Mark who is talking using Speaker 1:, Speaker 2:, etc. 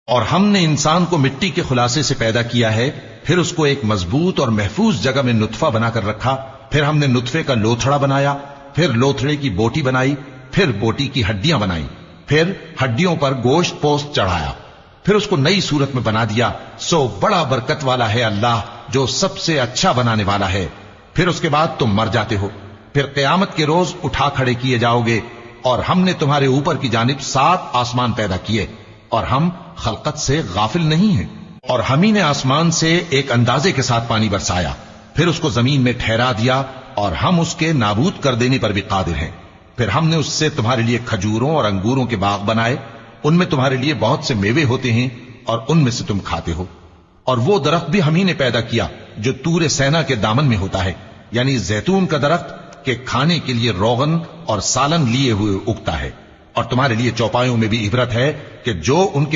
Speaker 1: اور ہم نے انسان کو مٹی کے خلاصے سے پیدا کیا ہے، پھر اس کو ایک مضبوط اور محفوظ جگہ میں نطفہ بنا کر رکھا، پھر ہم نے نطفے کا لوتھڑا بنایا، پھر لوتھڑے کی بوٹی بنائی، پھر بوٹی کی ہڈیاں بنائیں، پھر ہڈیوں پر گوشت پوست چڑھایا، پھر اس کو نئی صورت میں بنا دیا۔ سو بڑا برکت والا ہے اللہ جو سب سے اچھا بنانے والا ہے۔ پھر اس کے بعد تم مر جاتے ہو، پھر قیامت کے روز اٹھا کھڑے کیے جاؤ گے، اور ہم نے تمہارے اوپر کی جانب 7 آسمان پیدا کیے، اور ہم خلقت سے غافل نہیں ہیں۔ اور ہم ہی نے آسمان سے ایک اندازے کے ساتھ پانی برسایا، پھر اس کو زمین میں ٹھہرا دیا، اور ہم اس کے نابود کر دینے پر بھی قادر ہیں۔ پھر ہم نے اس سے تمہارے لیے کھجوروں اور انگوروں کے باغ بنائے، ان میں تمہارے لیے بہت سے میوے ہوتے ہیں، اور ان میں سے تم کھاتے ہو۔ اور وہ درخت بھی ہم ہی نے پیدا کیا جو طور سینا کے دامن میں ہوتا ہے، یعنی زیتون کا درخت کہ کھانے کے لیے روغن اور سالن لیے ہوئے اگتا ہے۔ اور تمہارے لیے چوپایوں میں بھی عبرت ہے کہ جو ان کے